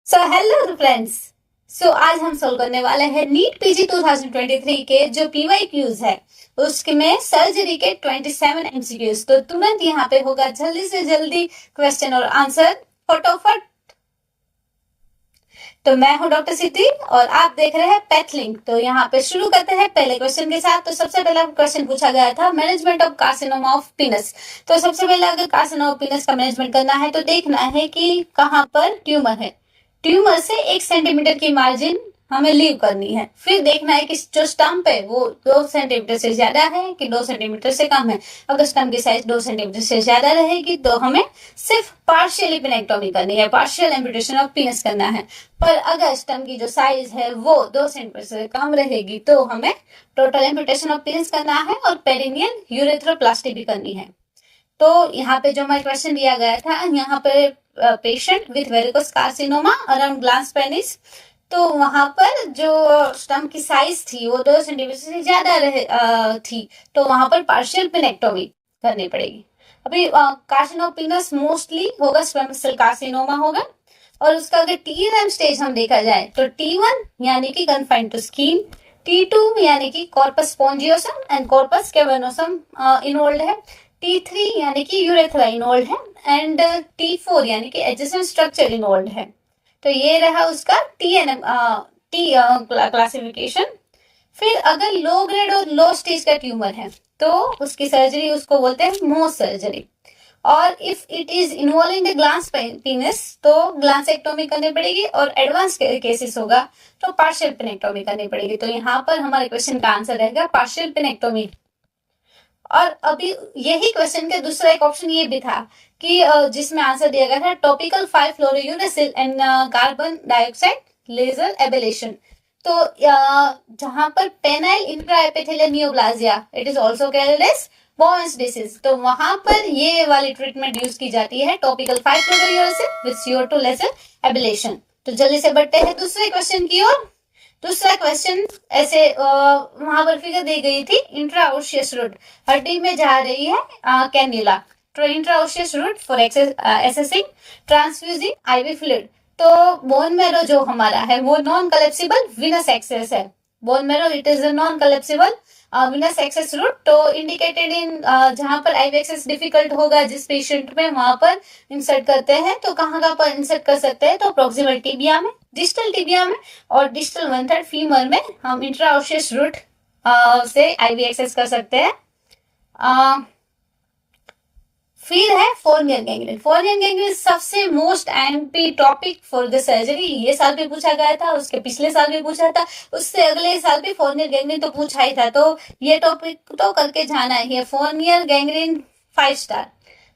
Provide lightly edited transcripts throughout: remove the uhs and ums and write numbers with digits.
So hello friends. आज हम solve करने वाले हैं नीट पीजी 2023 के जो पीवाई क्यूज है उसके में सर्जरी के 27 एमसीक्यूज। तो तुरंत यहाँ पे होगा जल्दी से जल्दी क्वेश्चन और आंसर फटाफट। तो मैं हूं डॉक्टर सिद्धि और आप देख रहे हैं पैथलिंक। तो यहाँ पे शुरू करते हैं पहले क्वेश्चन के साथ। तो सबसे पहला क्वेश्चन पूछा गया था मैनेजमेंट ऑफ कार्सिनोमा ऑफ पीनस। तो सबसे पहले अगर कार्सिनोमा ऑफ पीनस का मैनेजमेंट करना है तो देखना है कि कहाँ पर ट्यूमर है। ट्यूमर से 1 सेंटीमीटर की मार्जिन हमें लीव करनी है। फिर देखना है कि जो स्टम्प है वो 2 सेंटीमीटर से ज्यादा है कि 2 सेंटीमीटर से कम है। अगर स्टम्प की साइज 2 सेंटीमीटर से ज्यादा रहेगी तो हमें सिर्फ पार्शियल पिनेक्टोमी करनी है, पार्शियल एम्पुटेशन ऑफ पीनस करना है। पर अगर स्टम्प की जो साइज है वो 2 सेंटीमीटर से कम रहेगी तो हमें टोटल एम्पुटेशन ऑफ पीनस करना है और पेरिनियल यूरेथ्रोप्लास्टी भी करनी है। तो यहाँ पे जो हमारा क्वेश्चन दिया गया था, यहाँ पे patient with varicose carcinoma around glans penis. तो वहां पर जो स्टम्प की साइज थी वो 2 सेंटीमीटर से ज्यादा थी, तो वहां पर पार्शियल पिनेक्टोमी करनी पड़ेगी। अभी कार्सिनोपिनस मोस्टली होगा स्क्वेमस सेल कार्सिनोमा होगा। और उसका अगर टी1 स्टेज हम देखा जाए तो T1 यानी कि कन्फाइंड टू स्किन, T2 यानी कि corpus spongiosum and corpus cavernosum involve है, T3 यानी कि यूरेथ्रा इन्वॉल्व है एंड T4 यानी कि एडजेसेंट स्ट्रक्चर इन्वॉल्व है। तो ये रहा उसका टी क्लासिफिकेशन। फिर अगर लो ग्रेड और लो स्टेज का ट्यूमर है तो उसकी सर्जरी उसको बोलते हैं मोस सर्जरी। और if it is involving the glans penis तो ग्लांसेक्टोमी करनी पड़ेगी और एडवांस केसेस होगा तो पार्शियल पेनेक्टोमी करनी पड़ेगी। तो यहाँ पर हमारे क्वेश्चन का आंसर रहेगा पार्शियल पेनेक्टोमी। और अभी यही क्वेश्चन के दूसरा एक ऑप्शन ये भी था कि जिसमें आंसर दिया गया था topical five fluorouracil and carbon dioxide laser ablation. तो जहां पर penile intraepithelial neoplasia it is also called as Bowen's disease, तो वहां पर ये वाली ट्रीटमेंट यूज की जाती है topical 5-फ्लोरोयूरेसिल with CO2 laser ablation. तो जल्दी से बढ़ते हैं दूसरे क्वेश्चन की ओर। दूसरा क्वेश्चन ऐसे वहां पर फिगर दी गई थी इंट्राओशियस रूट हड्डी में जा रही है कैन्युला। तो intraosseous route for accessing transfusing IV fluid. तो बोन मैरो जो हमारा है वो नॉन कलेप्सिबल विनस एक्सेस है। Bone marrow it is a non collapsible venous access route. तो इंडिकेटेड इन जहां पर आईवी एक्सेस डिफिकल्ट होगा जिस पेशेंट में वहां पर इंसर्ट करते हैं। तो कहाँ पर इंसर्ट कर सकते हैं तो प्रोक्सिमल टिबिया में, डिस्टल टिबिया में और डिस्टल 1/3 फीमर में हम इंट्राओशियस रूट से आईवी एक्सेस कर सकते हैं। फिर है फोरनियर गैंग्रीन। फोरनियर गैंग्रीन सबसे most MP topic for the surgery. ये साल भी पूछा गया था, उसके पिछले साल भी पूछा था, उससे अगले साल भी फोरनियर गैंग्रीन तो पूछा ही था। तो ये टॉपिक तो करके जाना है। फोरनियर गैंग्रीन 5 स्टार।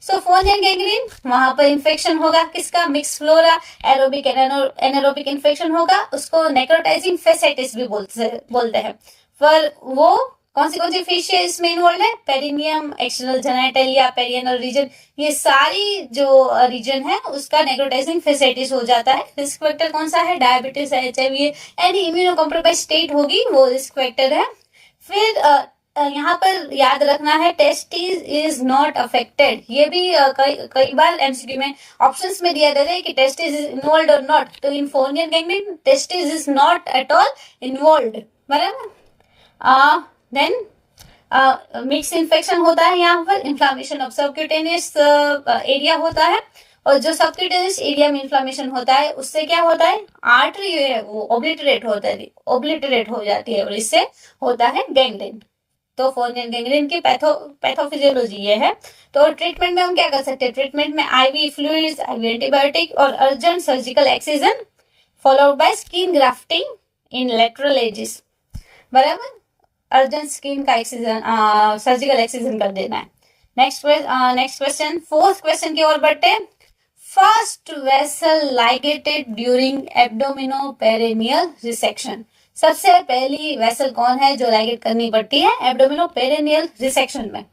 सो फोरनियर गैंग्रीन वहां पर इंफेक्शन होगा किसका, mix flora aerobic anaerobic infection होगा। उसको नेक्रोटाइजिंग फेसाइटिस भी बोलते हैं। पर वो कौन सी फेशिया इसमें इन्वॉल्व है, perineum, external genitalia, perianal region, ये सारी जो रीजन है उसका नेक्रोटाइजिंग फेसाइटिस हो जाता है। रिस्क फैक्टर कौन सा है, diabetes, HIV, any immuno compromise state होगी वो रिस्क फैक्टर है। फिर यहाँ पर याद रखना है टेस्टिस इज नॉट अफेक्टेड। ये भी कई बार एमसीक्यू में ऑप्शंस में दिया जाता है कि टेस्टिस इज इन्वॉल्व और नॉट। तो in Fournier gangrene testis is not at all involve, बराबर। देन मिक्स इन्फेक्शन होता है, यहाँ पर इन्फ्लामेशन ऑफ सबक्यूटेनियस एरिया होता है। और जो सबक्यूटेनियस एरिया में इन्फ्लामेशन होता है उससे क्या होता है, आर्टरी है वो ओब्लिटरेट हो जाती है और इससे होता है गैंग्रीन। तो फोरनियर गैंग्रीन की पैथोफिजियोलॉजी ये है। तो ट्रीटमेंट में हम क्या कर सकते हैं, ट्रीटमेंट में आईवी फ्लूइड्स, आईवी एंटीबायोटिक और urgent surgical excision followed by skin grafting in lateral edges, बराबर। अर्जेंट स्किन का एक्सिजन सर्जिकल एक्सिजन कर देना है। नेक्स्ट क्वेश्चन, फोर्थ क्वेश्चन की ओर बढ़ते हैं। First vessel ligated during abdominoperineal resection. सबसे पहली वेसल कौन है जो लाइगेट करनी पड़ती है एब्डोमिनोपेरिनियल रिसेक्शन में,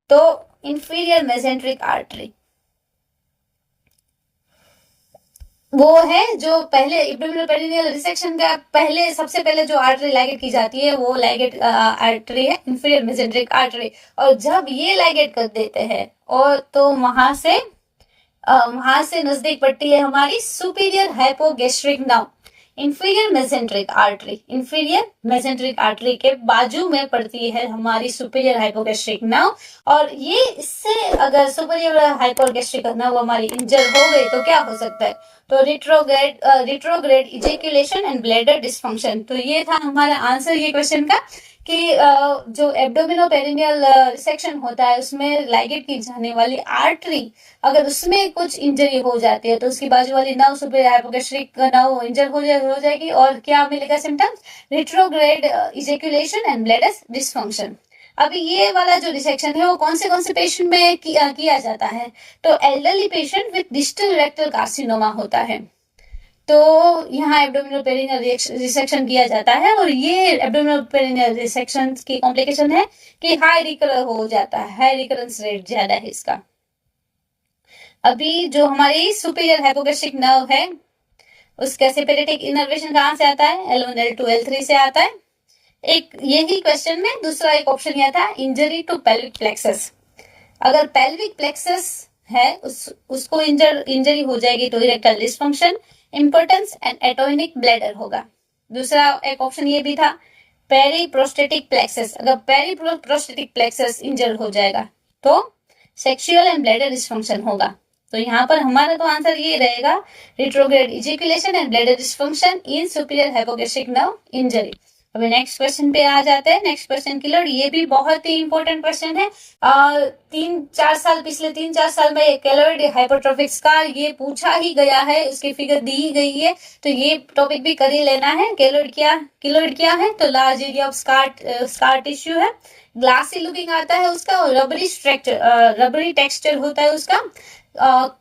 तो इंफीरियर मेसेंट्रिक आर्टरी वो है जो पहले एब्डोमिनोपेरिनियल रिसेक्शन का पहले सबसे पहले जो आर्टरी लाइगेट की जाती है वो लाइगेट आर्टरी है, इंफीरियर मेसेंट्रिक आर्टरी। और जब ये लाइगेट कर देते हैं और तो वहां से वहां से नजदीक पड़ती है हमारी superior hypogastric nerve, inferior mesenteric artery के बाजू में पड़ती है हमारी सुपीरियर हाइपोगैस्ट्रिक नर्व। और ये इससे अगर सुपीरियर हाइपोगैस्ट्रिक नर्व हमारी इंजर हो गई तो क्या हो सकता है, तो retrograde ejaculation and bladder dysfunction. तो ये था हमारा आंसर ये क्वेश्चन का कि जो एब्डोमिनोपेरिनियल रिसेक्शन होता है उसमें लाइगेट की जाने वाली आर्टरी अगर उसमें कुछ इंजरी हो जाती है तो उसकी बाजू वाली nerve superior hypogastric nerve injure हो जाएगी और क्या मिलेगा symptoms, retrograde ejaculation and bladder dysfunction. अभी ये वाला जो डिसेक्शन है वो कौन से पेशेंट में किया जाता है, तो elderly patient with distal rectal carcinoma होता है। तो यहाँ एब्डोमिनल पेरिनियल रिसेक्शन किया जाता है और ये एब्डोमिनल पेरिनियल रिसेक्शन की कॉम्प्लिकेशन है कि हाई रिकलर हो जाता है, हाई रिकरेंस रेट ज्यादा है इसका। अभी जो हमारी सुपीरियर हाइपोगैस्ट्रिक नर्व है उसका सेपेरेटिक इनर्वेशन कहाँ से आता है, L1 L2 L3 से आता है। एक यही क्वेश्चन में दूसरा एक ऑप्शन यह था इंजरी टू पेल्विक प्लेक्सस। अगर पेल्विक प्लेक्सस है उसको इंजरी हो जाएगी तो erectile dysfunction, importance and atonic bladder होगा। दूसरा एक ऑप्शन ये भी था पेरी प्रोस्टेटिक प्लेक्सस, अगर पेरी प्रोस्टेटिक प्लेक्सस इंजर हो जाएगा तो सेक्सुअल एंड ब्लैडर डिस्फंक्शन होगा। तो यहाँ पर हमारा तो आंसर ये रहेगा retrograde ejaculation and bladder dysfunction in superior hypogastric nerve injury. अभी नेक्स्ट क्वेश्चन पे आ जाते हैं। नेक्स्ट क्वेश्चन की लोड, ये भी बहुत ही इंपॉर्टेंट क्वेश्चन है। पिछले 3-4 साल में कैलोइड हाइपरट्रोफिक स्कार ये पूछा ही गया है, उसकी फिगर दी ही गई है, तो ये टॉपिक भी कर ही लेना है। कैलोइड क्या है, तो large area of scar tissue है, ग्लासी लुकिंग आता है उसका और रबरी टेक्सचर होता है उसका।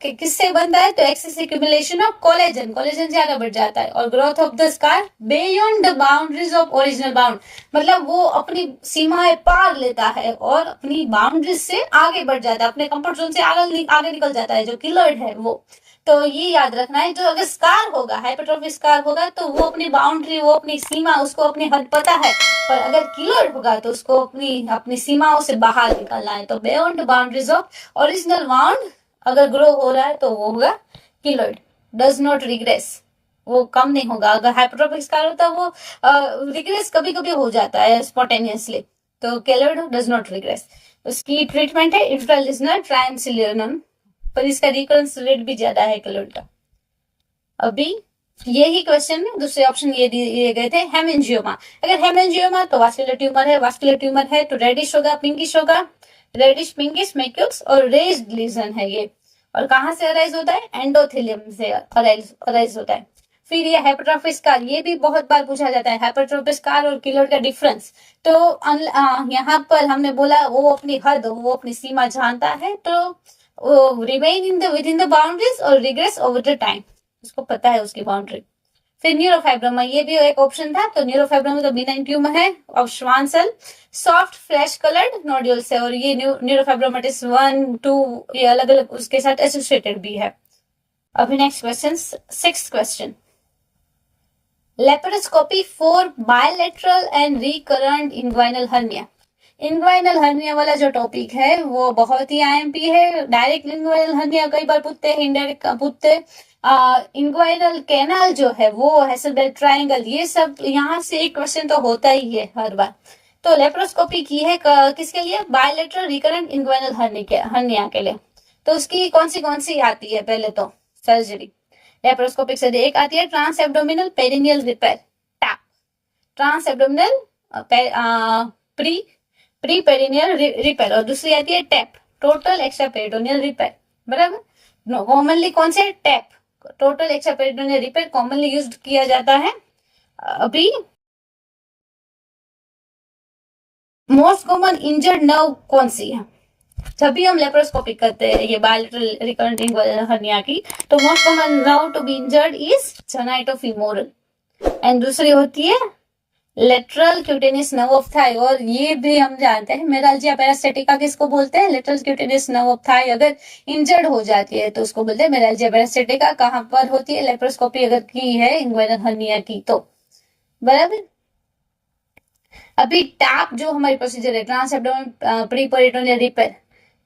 किससे बनता है, तो एक्सेस एक्यूमुलेशन ऑफ कोलेजन ज्यादा बढ़ जाता है और growth of the scar beyond the boundaries of original bound, मतलब वो अपनी सीमाएं पार लेता है और अपनी बाउंड्रीज से आगे बढ़ जाता है, अपने कंफर्ट जोन से आगे निकल जाता है जो किलर्ड है वो। तो ये याद रखना है, जो अगर स्कार होगा, हाइपरट्रोफिक स्कार होगा तो वो अपनी बाउंड्री, वो अपनी सीमा, उसको अपनी हद पता है, पर अगर किलर्ड होगा तो उसको अपनी सीमाओं से बाहर निकलना है। तो beyond boundaries of original bound अगर ग्रो हो रहा है तो वो होगा किलर्ड, डज नॉट रिग्रेस, वो कम नहीं होगा। अगर हाइपरट्रोफिक स्कार होता है वो रिग्रेस कभी कभी हो जाता है स्पॉन्टेनियसली, तो किलर्ड डज नॉट रिग्रेस। उसकी ट्रीटमेंट है इंफ्रालिजनल ट्रायमसिलियनम, पर इसका रिकरेंस रेट भी ज्यादा है किलर्ड का। अभी यही क्वेश्चन में दूसरे ऑप्शन ये दिए गए थे, हेमेंजियोमा। अगर हेमेंजियोमा तो वास्कुलर ट्यूमर है तो रेडिश होगा, पिंकिश होगा, रेडिश पिंकिश मैक्यूल्स और रेज्ड लीजन है ये। और कहाँ से अराइज होता है, एंडोथेलियम से अराइज होता है। फिर ये हाइपरट्रोफिक स्कार, ये भी बहुत बार पूछा जाता है, हाइपरट्रोफिक स्कार और किलर्ड का डिफरेंस। तो यहाँ पर हमने बोला वो अपनी हद, वो अपनी सीमा जानता है, तो remain with in the boundaries और रिग्रेस ओवर द टाइम, उसको पता है उसकी बाउंड्री। फिर न्यूरोफाइब्रोमा, ये भी एक ऑप्शन था, तो न्यूरोफाइब्रोमा तो बिनाइन ट्यूमर है of Schwann cell, soft flesh coloured nodule से, और ये न्यूरोफाइब्रोमाटिस 1, 2 ये अलग अलग उसके साथ एसोसिएटेड भी है। अभी next question, 6th question, laparoscopy for bilateral and recurrent inguinal hernia. Inguinal hernia वाला जो टॉपिक है वो बहुत ही आईएमपी है। डायरेक्ट इंग्वाइनल हर्निया कई बार पूछते हैं, इनडायरेक्ट पूछते हैं। इंग्वाइनल कैनाल जो है वो हेसेलबेक ट्रायंगल, ये सब यहाँ से एक क्वेश्चन तो होता ही है हर बार। तो लेप्रोस्कोपी की है किसके लिए, बायलैटरल रिकरेंट इंग्वाइनल हर्निया के लिए। तो उसकी कौन सी आती है, पहले तो सर्जरी लेप्रोस्कोपिक सर्जरी एक आती है trans abdominal perineal repair, TAP, trans abdominal pre perineal repair, और दूसरी आती है TAP, total extra peritoneal repair, बराबर। कॉमनली कौन से, TAP, total extra peritoneal repair commonly used किया जाता है। अभी मोस्ट कॉमन इंजर्ड नर्व कौन सी है, जब भी हम लेप्रोस्कोपी करते हैं ये बायलैटरल रिकरेंट इंग्वाइनल हर्निया की, तो most common nerve to be injured is genitofemoral, and दूसरी होती है lateral cutaneous nerve of thigh, और ये भी हम जानते हैं मेराल्जिया पैरास्टेटिका किसको बोलते हैं, lateral cutaneous nerve of Thai अगर इंजर्ड हो जाती है तो उसको बोलते हैं मेराल्जिया पैरास्टेटिका। कहाँ पर होती है, लेप्रोस्कोपी अगर की है इंग्वाइनल हर्निया की तो, बराबर। अभी टैप जो हमारी प्रोसीजर है, trans abdominal pre peritoneal repair,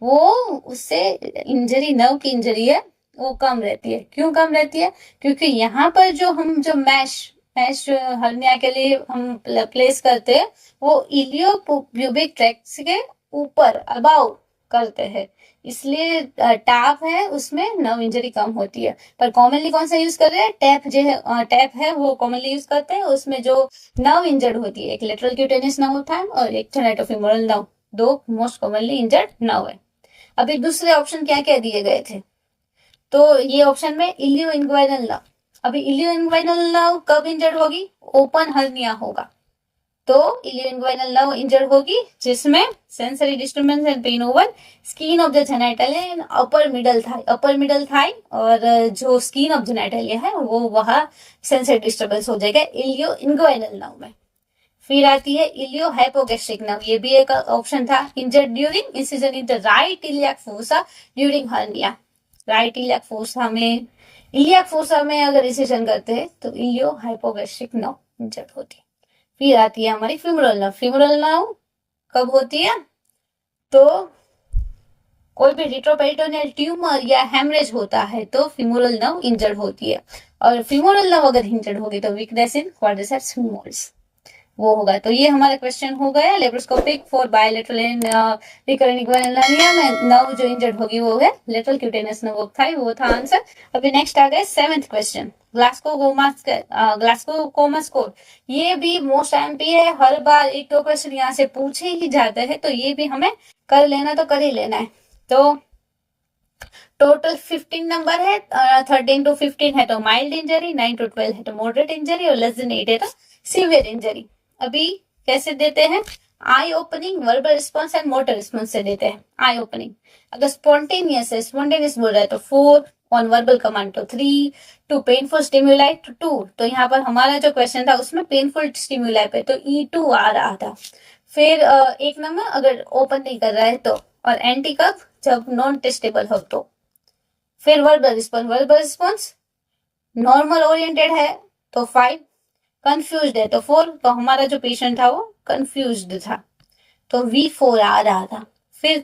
वो उससे इंजरी, नर्व की इंजरी है, वो कम रहती है। क्यों कम रहती है? क्योंकि यहाँ पर जो मैश मैश हर्निया के लिए हम प्लेस करते हैं वो इलियो प्यूबिक ट्रैक्ट के ऊपर अबाउ करते हैं, इसलिए टैप है उसमें नर्व इंजरी कम होती है। पर कॉमनली कौन सा यूज कर रहे हैं? टैप जो है, टैप है वो कॉमनली यूज करते हैं। उसमें जो नर्व इंजर्ड होती है, एक लेटरल क्यूटेनियस नर्व था और एक टेनाटोफेमोरल नर्व, दो मोस्ट कॉमनली इंजर्ड नर्व है। अभी दूसरे ऑप्शन क्या क्या दिए गए थे? तो ये ऑप्शन में इलियो इंग्वाइनल नर्व। अभी इलियो इंग्वाइनल नर्व कब इंजर्ड होगी? ओपन हर्निया होगा तो इलियो इंग्वाइनल नर्व इंजर्ड होगी, जिसमें sensory disturbance and pain over skin of the genitalia and upper middle thigh और जो स्किन ऑफ जेनिटलिया है वो वहां सेंसरी डिस्टर्बेंस हो जाएगा इलियो इंग्वाइनल नर्व में। फिर आती है इलियो हाइपोगैस्ट्रिक नर्व, ये भी एक ऑप्शन था। Injured during incision in the right iliac fossa during hernia. Right iliac fossa में अगर इंसिजन करते हैं तो इलियो हाइपोगैस्ट्रिक नर्व इंजर्ड होती है। फिर आती है हमारी फ्यूमरल नर्व। फ्यूमरल नर्व कब होती है? तो कोई भी रिट्रोपेरिटोनियल ट्यूमर या हेमरेज होता है तो फ्यूमरल नर्व इंजर्ड होती है, और फ्यूमरल नर्व अगर इंजर्ड होगी तो वीकनेस इन क्वाड्रिसेप्स फेमोरिस वो होगा। तो ये हमारा क्वेश्चन हो गया laparoscopic for bilateral and recurrent equivalent hernia में नर्व जो इंजर्ड होगी वो है lateral cutaneous nerve of Thai, वो था आंसर। अभी नेक्स्ट आ गए 7th क्वेश्चन, ग्लासको कोमा स्कोर। ये भी मोस्ट एमपी है, हर बार एक दो क्वेश्चन यहाँ से पूछे ही जाते हैं, तो ये भी हमें कर लेना तो कर ही लेना है। तो टोटल 15 नंबर है, 13 to 15 है तो माइल्ड इंजरी, 9 to 12 है तो मॉडरेट इंजरी और लेस देन 8 है तो सीवियर इंजरी। अभी कैसे देते हैं? Eye opening, verbal response and motor response से देते हैं। आई ओपनिंग अगर स्पॉन्टेनियस बोल रहा है तो 4, ऑन वर्बल कमांड तो 3, टू पेनफुल स्टिमुलाई तो 2। तो यहाँ पर हमारा जो क्वेश्चन था उसमें पेनफुल स्टिमुलाई पे तो E2 आ रहा था। फिर एक नंबर अगर ओपन नहीं कर रहा है तो, और एंटी कब? जब नॉन टेस्टेबल हो तो। फिर वर्बल रिस्पॉन्स नॉर्मल ओरिएंटेड है तो 5, कंफ्यूज्ड है तो 4। तो हमारा जो पेशेंट था वो कंफ्यूज्ड था तो V4 आ रहा था। फिर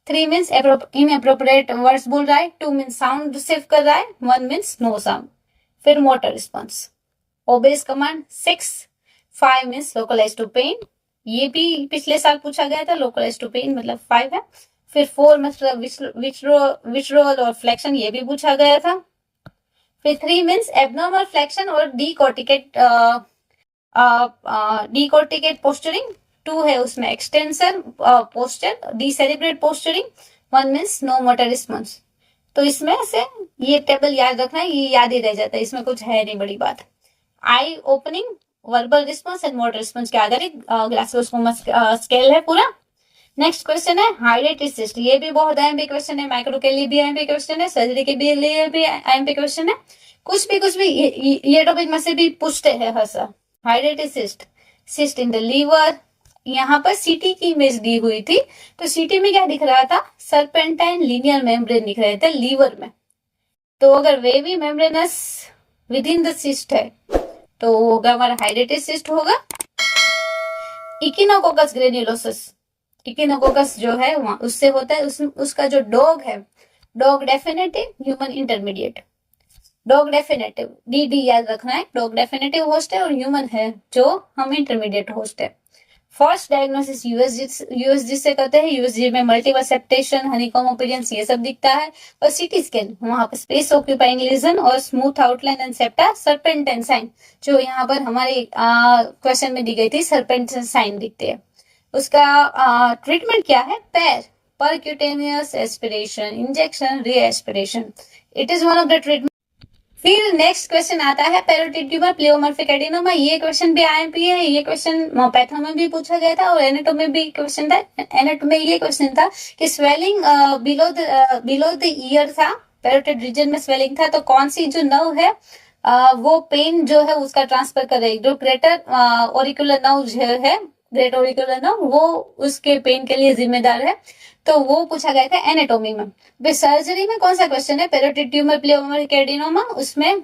3 मीन्स इनएप्रोप्रिएट वर्ड्स बोल रहा है, 2 मीन्स साउंड रिसीव कर रहा है, 1 मीन्स नो साउंड। फिर motor response obeys command 6, 5 means localise to pain, ये भी पिछले साल पूछा गया था, लोकलाइज टू पेन मतलब 5 है। फिर 4 मतलब विट्रोल और फ्लेक्शन, ये भी पूछा गया था। फिर 3 मीन्स एबनॉर्मल फ्लेक्शन और डीकॉर्टिकेट पोस्चरिंग, 2 है उसमें extensor posture, decerebrate posturing, 1 means no motor response. तो इसमें से ये टेबल याद रखना है, ये याद ही रह जाता है, इसमें कुछ है नहीं बड़ी बात। Eye opening, verbal response and motor response के आधारित ग्लासकोमा स्केल है पूरा। नेक्स्ट क्वेश्चन है हाइड्रेटेड सिस्ट, ये भी बहुत अहम क्वेश्चन है, माइक्रो के लिए भी अहम क्वेश्चन है, सर्जरी के लिए भी अहम क्वेश्चन है, कुछ भी ये टॉपिक में से भी पूछते हैं हर साल। हाइड्रेटेड सिस्ट इन द लीवर, यहाँ पर सीटी की इमेज दी हुई थी, तो सीटी में क्या दिख रहा था? सर्पेंटाइन लीनियर मेम्ब्रेन दिख रहे थे लीवर में। तो अगर wavy membranes with in the cyst है तो होगा हमारा हाइड्रेटेड सिस्ट होगा। इकिनोकोकस ग्रेन्युलोसस, इकिनोकोकस जो है वहां उससे होता है, उसका जो डॉग है, dog definitive, human intermediate. Dog definitive D याद रखना है, डॉग डेफिनेटिव होस्ट है और ह्यूमन है जो हम इंटरमीडिएट होस्ट है। फर्स्ट डायग्नोसिस यूएसजी से करते हैं, यूएसजी में मल्टीपल सेप्टेशन, हनीकॉम अपीयरेंस ये सब दिखता है, और सीटी स्कैन वहां पर स्पेस ऑक्यूपाइंग लीजन और smooth outline and septa serpentine sign, जो यहाँ पर हमारे क्वेश्चन में दी गई थी, सर्पेंटाइन साइन दिखते हैं। उसका ट्रीटमेंट क्या है? परक्यूटेनियस एस्पिरेशन, इंजेक्शन, री aspiration, it is one of the treatment. फिर नेक्स्ट क्वेश्चन आता है पेरोटिड ट्यूमर, प्लेओमॉर्फिक एडिनोमा, ये क्वेश्चन भी आईएमपी है, ये क्वेश्चन पैथो में भी पूछा गया था और एनाटोमी में भी क्वेश्चन था। एनाटोमी में ये क्वेश्चन था कि स्वेलिंग बिलो द ईयर था, पेरोटिड रीजन में स्वेलिंग था, तो कौन सी जो नर्व है वो पेन जो है उसका ट्रांसफर कर रही है, जो ग्रेटर ऑरिकुलर नर्व जो है, ग्रेट ऑरिकुलर नर्व वो उसके पेन के लिए जिम्मेदार है, तो वो पूछा गया था एनाटोमी में। सर्जरी में कौन सा क्वेश्चन है? पेरोटिड ट्यूमर, प्लेओमॉर्फिक एडिनोमा, उसमें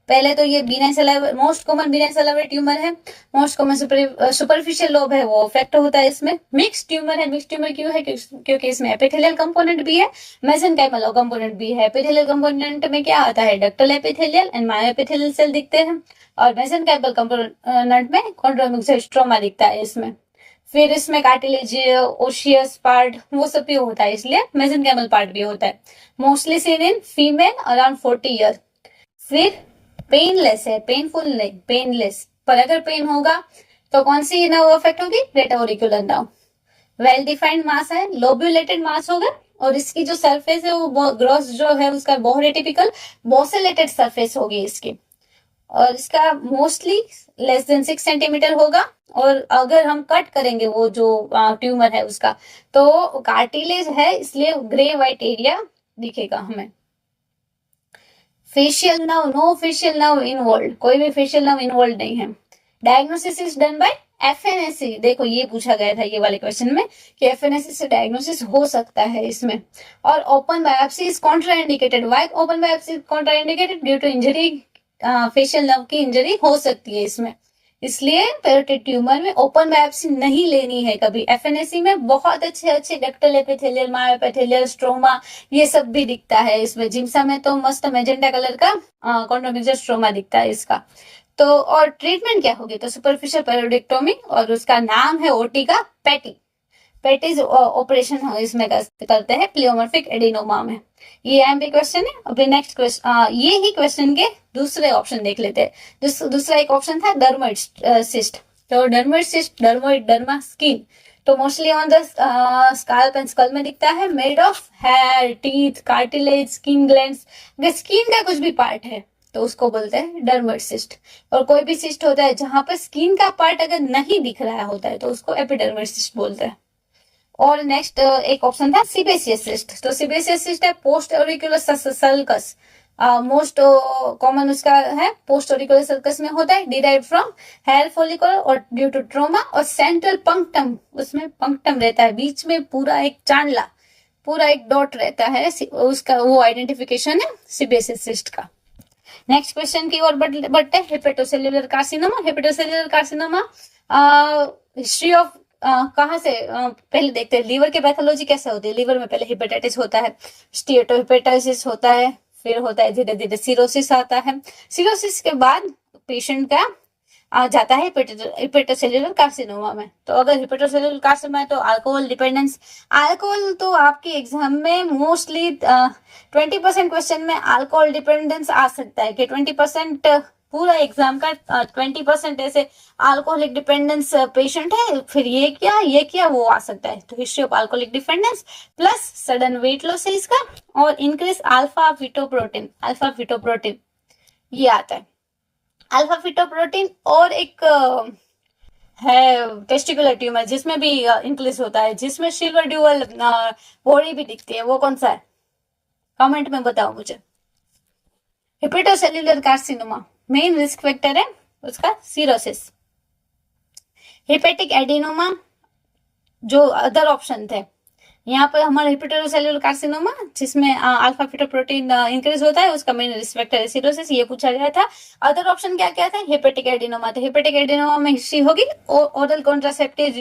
पहले तो ये बीना सलाइवर मोस्ट कॉमन बीना सलाइवर ट्यूमर है, मोस्ट कॉमन सुपरफिशियल लोब है, वो अफेक्ट होता है इसमें। मिक्स ट्यूमर है, मिक्स ट्यूमर क्यों है? क्योंकि इसमें एपिथेलियल कंपोनेंट भी है, मेसेनकाइमल कंपोनेंट भी है। एपिथेलियल कंपोनेंट में क्या आता है? Ductal epithelial and myo epithelial cell दिखते हैं, और मेसेनकाइमल कंपोनेंट में कॉन्ड्रोमिक स्ट्रोमा दिखता है इसमें। फिर इसमें कार्टिलेज, ओशियस पार्ट वो सब भी होता है, इसलिए मेसेनकाइमल पार्ट भी होता है। Mostly seen in female around 40 year. फिर पेनलेस है, पेनफुल नहीं, पेनलेस। पर अगर पेन होगा तो कौन सी नर्व अफेक्ट होगी? रेट्रोऑरिकुलर नर्व। वेल डिफाइंड मास है, लोब्यूलेटेड मास होगा, और इसकी जो सरफेस है वो ग्रॉस जो है उसका बहुत एटिपिकल बोसेलेटेड सरफेस होगी इसकी, और इसका मोस्टली लेस देन 6 सेंटीमीटर होगा। और अगर हम कट करेंगे वो जो ट्यूमर है उसका, तो कार्टिलेज है इसलिए ग्रे व्हाइट एरिया दिखेगा हमें। Facial nerve, no facial nerve involve, कोई भी फेशियल नर्व इन्वॉल्व नहीं है। Diagnosis is done by FNAC. देखो ये पूछा गया था ये वाले क्वेश्चन में कि एफएनएससी से डायग्नोसिस हो सकता है इसमें। और open biopsy is contraindicated. Why open biopsy is contraindicated? Due to injury, facial nerve की इंजरी हो सकती है इसमें, इसलिए पेरोटिड ट्यूमर में ओपन बायोप्सी नहीं लेनी है कभी। एफएनएससी में बहुत अच्छे अच्छे डक्टल एपिथेलियल, मायोएपिथेलियल, स्ट्रोमा ये सब भी दिखता है इसमें। जिम्सा में तो मस्त मैजेंटा कलर का कॉन्ड्रोमिक स्ट्रोमा दिखता है इसका। तो और ट्रीटमेंट क्या होगी? तो सुपरफिशियल पेरोडिक्टोमी, और उसका नाम है ओटी का पैटी। पैटीज ऑपरेशन इसमें करते हैं प्लियोमॉर्फिक एडिनोमा में। ये एमपी क्वेश्चन है। अभी नेक्स्ट क्वेश्चन, ये ही क्वेश्चन के दूसरे ऑप्शन देख लेते हैं। दूसरा एक ऑप्शन था डर्मोइड सिस्ट। तो dermoid cyst, dermoid derma skin, तो mostly on the scalp and skull में दिखता है, made of hair, teeth, cartilage, skin glands. अगर स्किन का कुछ भी पार्ट है तो उसको बोलते हैं डर्मोइड सिस्ट। और कोई भी सिस्ट होता है जहां पर स्किन का पार्ट अगर नहीं दिख रहा होता है तो उसको एपिडर्मोइड सिस्ट बोलते हैं। और नेक्स्ट एक ऑप्शन था सीबेसियस सिस्ट। तो सीबेसियस सिस्ट है post auricular sulcus, most common उसका है पोस्ट ऑरिकुलर सल्कस में होता है, डिराइव फ्रॉम हेयर फॉलिकल और ड्यू टू ट्रोमा। और सेंट्रल पंक्टम, उसमें पंक्टम रहता है बीच में, पूरा एक चांदला, पूरा एक डॉट रहता है उसका, वो आइडेंटिफिकेशन है सीबेसियस सिस्ट का। नेक्स्ट क्वेश्चन की ओर बढ़ते हैं। हेपेटोसेल्युलर कार्सिनोमा। हेपेटोसेल्युलर कार्सिनोमा हिस्ट्री ऑफ कहाँ से पहले देखते हैं, लीवर की पैथोलॉजी कैसे होती है। लीवर में पहले हिपेटाइटिस होता है, स्टीएटोहिपेटाइटिस होता है, फिर होता है धीरे धीरे सिरोसिस आता है। सिरोसिस के बाद पेशेंट का जाता है हिपेटोसेल्युलर कार्सिनोमा में। तो अगर हिपेटोसेल्युलर कार्सिनोमा है तो अल्कोहल डिपेंडेंस। अल्कोहल तो आपके एग्जाम में मोस्टली 20% क्वेश्चन में अल्कोहल डिपेंडेंस आ सकता है कि 20% पूरा एग्जाम का 20% ऐसे अल्कोहलिक डिपेंडेंस पेशेंट है, फिर ये क्या वो आ सकता है। तो history of alcoholic dependence plus sudden weight loss है इसका, और इंक्रीज अल्फा फिटोप्रोटीन, अल्फा फिटोप्रोटीन ये आता है। अल्फा फिटोप्रोटीन और एक है टेस्टिकुलर ट्यूमर जिसमें भी इंक्रीज होता है, जिसमें सिल्वर ड्यूअल बॉडी भी दिखती है, वो कौन सा है? कमेंट में बताओ मुझे। हिपेटोसेल्युलर कार्सिनोमा मेन रिस्क फैक्टर है उसका सिरोसिस। हिपेटिक एडिनोमा जो अदर ऑप्शन थे, यहाँ पर हमारा हिपेटोसेल्युलर कार्सिनोमा जिसमें अल्फा फिटोप्रोटीन इंक्रीज होता है, उसका मेन रिस्क फैक्टर है सिरोसिस, ये पूछा गया था। अदर ऑप्शन क्या क्या था? Hepatic adenoma. तो हेपेटिक एडिनोमा में हिस्ट्री होगी ओरल कॉन्ट्रासेप्टिव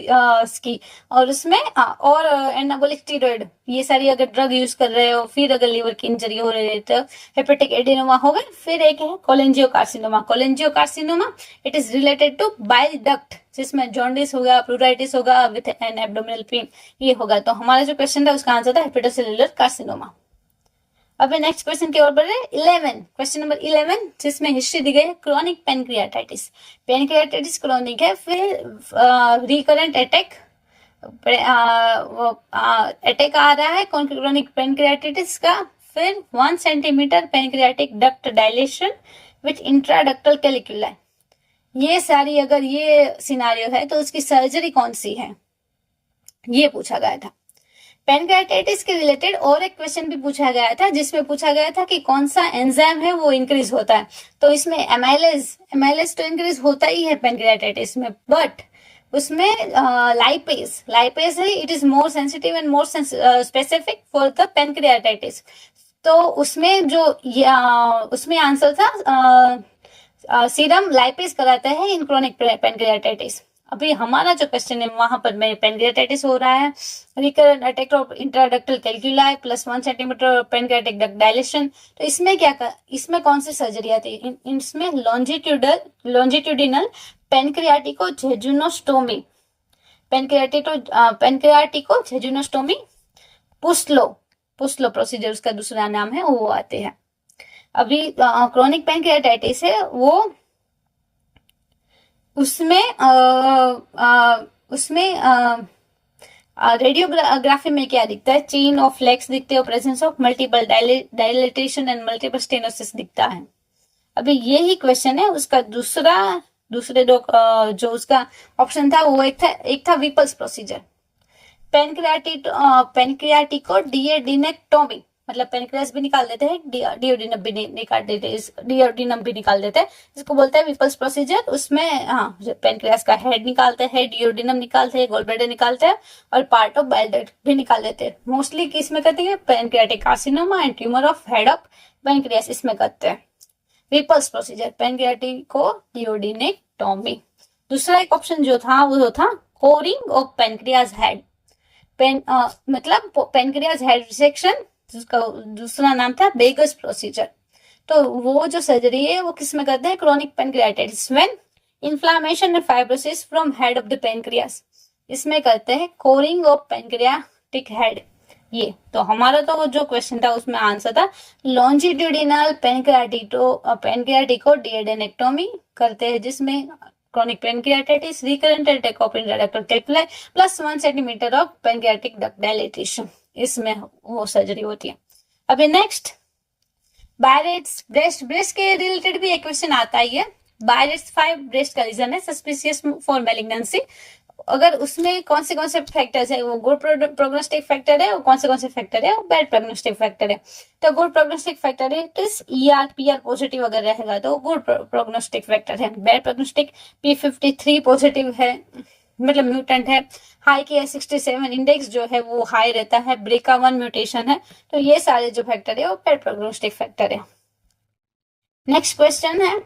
की, और उसमें और एनाबोलिक स्टीरॉइड, ये सारी अगर ड्रग यूज कर रहे हो, फिर अगर लीवर की इंजरी हो रही है तो हेपेटिक एडिनोमा होगा। फिर एक है cholangiocarcinoma. Cholangiocarcinoma it is related to bile duct, जिसमें जॉन्डिस होगा, प्लूराइटिस होगा विथ एन एब्डोमिनल पेन, ये होगा। तो हमारा जो क्वेश्चन था उसका आंसर था हेपेटोसेल्युलर कार्सिनोमा। अब नेक्स्ट क्वेश्चन की ओर बढ़ रहे 11, क्वेश्चन नंबर 11, जिसमें हिस्ट्री दी गई है क्रोनिक पेनक्रियाटाइटिस। पेनक्रियाटाइटिस क्रोनिक है, फिर रिकरेंट अटैक आ रहा है क्रोनिक पेनक्रियाटाइटिस का। फिर 1 centimetre pancreatic duct dilatation with intraductal calculi. ये सारी अगर ये सिनारियो है तो उसकी सर्जरी कौन सी है, ये पूछा गया था। पेनक्रियाटाइटिस के रिलेटेड और एक क्वेश्चन भी पूछा गया था, जिसमें पूछा गया था कि कौन सा एंजाइम है वो इंक्रीज होता है। तो इसमें एमाइलेज तो इंक्रीज होता ही है पेनक्रियाटाइटिस में, बट उसमें लाइपेज है, it is more sensitive and more specific for the pancreatitis. तो उसमें जो उसमें आंसर था सीरम लाइपेज कराता है इन क्रोनिक पेनक्रियाटाइटिस। अभी हमारा जो क्वेश्चन है वहां पर में पेनक्रियाटाइटिस हो रहा है, recurrent attack of intraductal कैल्कुलाई plus 1 centimetre pancreatic duct dilation. तो इसमें इसमें कौन सी सर्जरी आती है? इसमें लॉन्जिट्यूडिनल पेनक्रियाटिको जेजुनोस्टोमी, पेनक्रियाटिको जेजुनोस्टोमी, पुस्लो प्रोसीजर उसका दूसरा नाम है, वो आते हैं। अभी क्रोनिक पेनक्रियाटाइटिस है वो, उसमें रेडियोग्राफी में क्या दिखता है? चेन ऑफ लेग्स दिखते हैं, presence of multiple dilatation and multiple stenosis दिखता है। अभी यही क्वेश्चन है उसका दूसरे दो जो उसका ऑप्शन था वो एक था विपल्स प्रोसीजर। पेनक्रियाटिको डिएडिनेक्टोमी, मतलब पेनक्रियास भी निकाल देते हैं, डिओडिनम भी निकाल देते हैं, जिसको बोलते हैं विपल्स प्रोसीजर। उसमें पेनक्रियास का हेड निकालते हैं, डिओडिनम निकालते हैं, गॉलब्लैडर निकालते हैं और पार्ट ऑफ बाइल डक्ट भी निकाल देते हैं। मोस्टली किसमें करते हैं? Pancreatic carcinoma and tumour of head of pancreas, इसमें करते हैं विपल्स प्रोसीजर, पेनक्रियाटिको डिओडिनेक्टोमी। दूसरा एक ऑप्शन जो था वो था कोरिंग ऑफ पेनक्रियास हेड, मतलब पेनक्रियास हेड रिसेक्शन, जिसका दूसरा नाम था बेगस प्रोसीजर। तो वो जो सर्जरी है वो किस में करते हैं? Chronic pancreatitis when inflammation and fibrosis from head of the pancreas, इसमें करते हैं कोरिंग ऑफ पेनक्रियाटिक हेड। ये तो हमारा तो जो क्वेश्चन था उसमें आंसर था लॉन्जिट्यूडिनल पेनक्रियाटिको डिएडेनेक्टोमी करते हैं, जिसमें chronic pancreatitis, recurrent attack of intraductal कैल्कुलाई plus 1 centimetre of pancreatic duct dilatation, इसमें वो सर्जरी होती है। अभी नेक्स्ट बायरेट्स ब्रेस्ट के रिलेटेड भी एक क्वेश्चन आता ही है। बायरेट्स 5 ब्रेस्ट का रीजन है सस्पिशियस फॉर मैलिग्नेंसी। अगर उसमें कौन से फैक्टर्स है? वो गुड प्रोग्नोस्टिक फैक्टर है, और कौन से फैक्टर है? वो बैड प्रोग्नोस्टिक फैक्टर है। तो गुड प्रोग्नोस्टिक फैक्टर है ER PR पॉजिटिव अगर रहेगा तो गुड प्रोग्नोस्टिक फैक्टर है। बैड प्रोग्नोस्टिक P53 पॉजिटिव है, मतलब म्यूटेंट है, हाई Ki67 इंडेक्स जो है वो हाई रहता है, BRCA1 म्यूटेशन है। तो ये सारे जो फैक्टर है वो बैड प्रोग्नोस्टिक फैक्टर है। नेक्स्ट क्वेश्चन है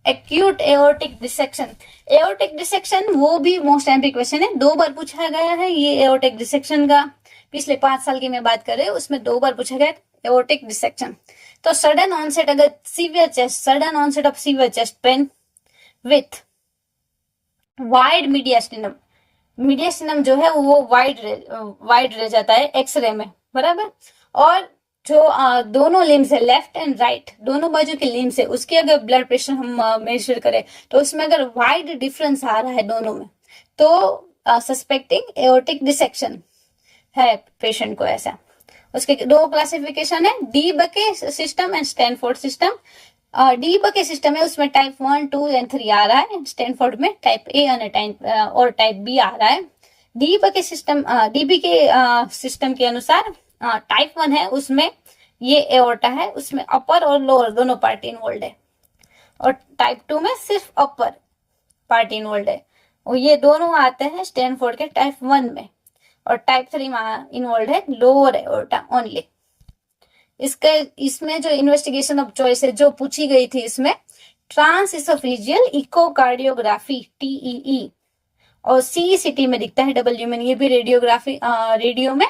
acute aortic dissection. Aortic dissection वो भी मोस्ट एमपी क्वेश्चन है, 2 बार पूछा गया है ये एओर्टिक डिसेक्शन का। पिछले 5 साल की मैं बात कर रही हूँ, उसमें 2 बार पूछा गया एओर्टिक डिसेक्शन। तो सडन ऑनसेट, अगर sudden onset of severe chest pain with wide mediastinum जो है वो वाइड रह जाता है एक्सरे में, बराबर। और जो दोनों लिम्स है, लेफ्ट एंड राइट, दोनों बाजू के लिम्स है, उसके अगर ब्लड प्रेशर हम मेजर करें तो उसमें अगर वाइड डिफरेंस आ रहा है दोनों में, तो सस्पेक्टिंग एओर्टिक डिसेक्शन है पेशेंट को। ऐसा उसके 2 क्लासिफिकेशन है, डी बके system and Stanford system. D बके सिस्टम है उसमें टाइप 1, 2 एंड 3 आ रहा है, स्टैनफोर्ड में टाइप ए और टाइप बी आ रहा है। डी बके सिस्टम सिस्टम के अनुसार टाइप 1 है, उसमें ये एओर्टा है, उसमें अपर और लोअर दोनों पार्ट इन्वॉल्व है, और टाइप 2 में सिर्फ अपर पार्ट इन्वॉल्व है, और ये दोनों आते हैं स्टैनफोर्ड के टाइप 1 में। और टाइप 3 में इन्वॉल्व है लोअर एओर्टा ओनली। इसमें जो इन्वेस्टिगेशन ऑफ चॉइस है जो पूछी गई थी, इसमें ट्रांसइसोफेजियल इकोकार्डियोग्राफी TEE और CECT में दिखता है डबल यूमेन, ये भी रेडियो में